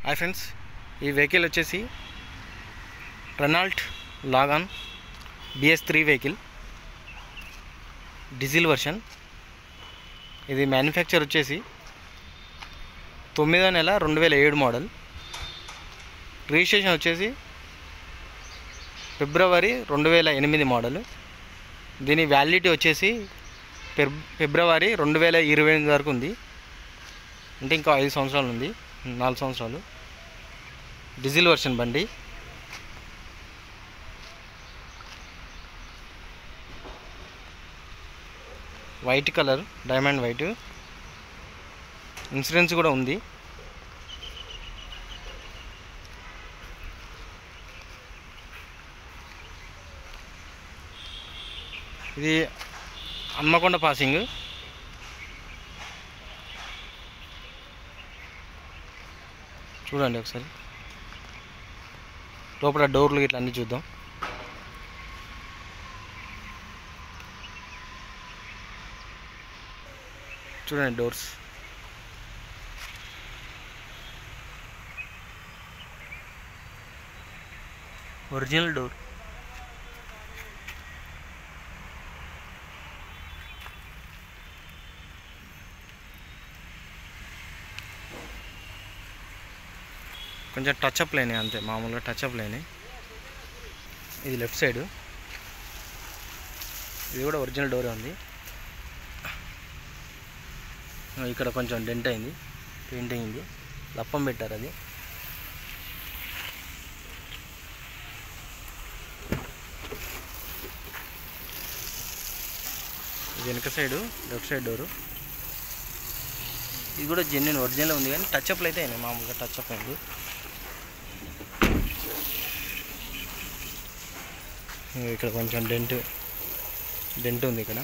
Hi friends, ఈ vehicle వచ్చేసి Renault log on BS3 vehicle, diesel version. ఇది మ్యానుఫ్యాక్చర్ వచ్చేసి 9వ నెల 2007 మోడల్. రిజిస్ట్రేషన్ వచ్చేసి ఫిబ్రవరి 2008 మోడల్. దీని వ్యాలిడిటీ వచ్చేసి ఫిబ్రవరి 2028 వరకు ఉంది. అంటే ఇంకా 5 సంవత్సరాలు ఉంది, 4 సంవత్సరాలు. డీజిల్ వర్షన్ బండి. White colour, diamond white. Insurance కూడా ఉంది. ఇది హన్మకొండ పాసింగ్. చూడండి ఒకసారి లోపల డోర్లు ఇట్లా అన్నీ చూద్దాం. చూడండి డోర్స్. Original door. కొంచెం టచ్అప్ లేని, అంతే, మామూలుగా టచ్అప్ లేని. ఇది లెఫ్ట్ సైడ్. ఇది కూడా ఒరిజినల్ డోరే ఉంది. ఇక్కడ కొంచెం డెంట్ అయింది, పెయింట్ అయింది, లప్పం పెట్టారు అది. ఇది వెనక సైడు, లెఫ్ట్ సైడ్ డోరు. ఇది కూడా జెన్యున్ ఒరిజినల్ ఉంది, కానీ టచ్అప్లు అయితే అయినాయి, మామూలుగా టచ్అప్ అయింది. ఇక్కడ కొంచెం డెంట్ ఉంది ఇక్కడ.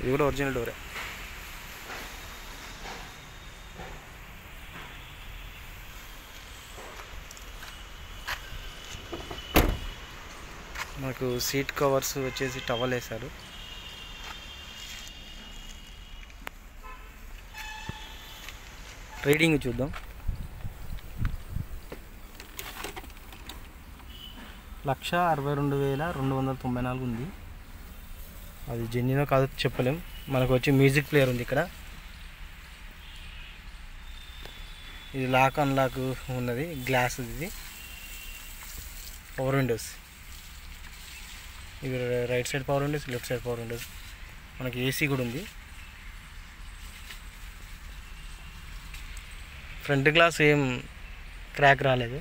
ఇది కూడా ఒరిజినల్ డోరే. మనకు సీట్ కవర్స్ వచ్చేసి టవల్ వేశారు. రీడింగ్ చూద్దాం. 1,62,294 ఉంది. అది జెన్యునో కాదో చెప్పలేం. మనకు వచ్చి మ్యూజిక్ ప్లేయర్ ఉంది ఇక్కడ. ఇది లాక్ అన్లాక్ ఉన్నది, గ్లాస్. ఇది పవర్ విండోస్. ఇది right side power Windows, left side power Windows. మనకి ఏసీ కూడా ఉంది. ఫ్రంట్ గ్లాస్ ఏం క్రాక్ రాలేదు.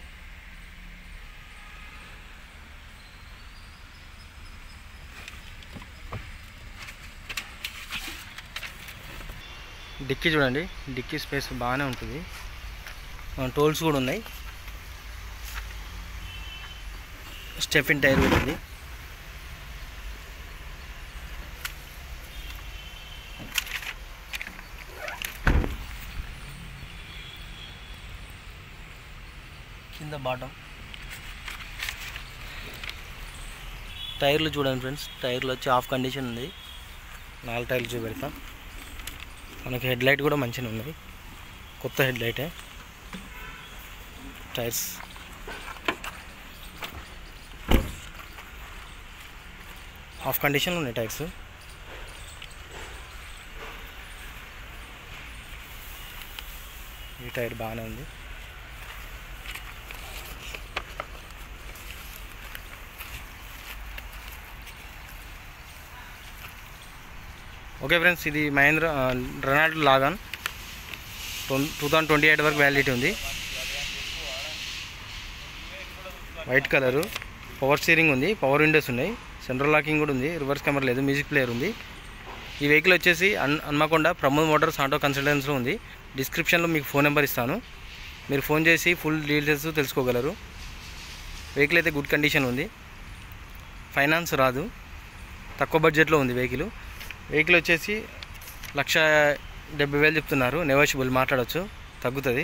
డిక్కీ చూడండి, డిక్కీ స్పేస్ బాగానే ఉంటుంది. టోల్స్ కూడా ఉన్నాయి. స్టెఫిన్ టైర్ కూడా ఉంది. కింద బాటం టైర్లు చూడండి ఫ్రెండ్స్. టైర్లు వచ్చి ఆఫ్ కండిషన్ ఉంది. 4 టైర్లు చూపెడతాం. మనకి హెడ్ లైట్ కూడా మంచిగా ఉన్నది, కొత్త హెడ్ లైటే. టైర్స్ ఆఫ్ కండిషన్లో ఉన్నాయి టైర్స్. ఈ టైర్ బాగానే ఉంది. ఓకే ఫ్రెండ్స్, ఇది మహేంద్ర రెనాల్ట్ లాగాన్ 2028 వరకు వ్యాలిడిటీ ఉంది. వైట్ కలరు, పవర్ స్టీరింగ్ ఉంది, పవర్ విండోస్ ఉన్నాయి, సెంట్రల్ లాకింగ్ కూడా ఉంది, రివర్స్ కెమెరా లేదు, మ్యూజిక్ ప్లేయర్ ఉంది. ఈ వెహికల్ వచ్చేసి హన్మకొండ ప్రమోద్ మోటార్స్ ఆటో కన్సల్టెన్సీలో ఉంది. డిస్క్రిప్షన్లో మీకు ఫోన్ నెంబర్ ఇస్తాను, మీరు ఫోన్ చేసి ఫుల్ డీటెయిల్స్ తెలుసుకోగలరు. వెహికల్ అయితే గుడ్ కండిషన్ ఉంది, ఫైనాన్స్ రాదు, తక్కువ బడ్జెట్లో ఉంది వెహికల్. వెహికల్ వచ్చేసి 1,70,000 చెప్తున్నారు. నెగోషియబుల్, మాట్లాడవచ్చు, తగ్గుతుంది.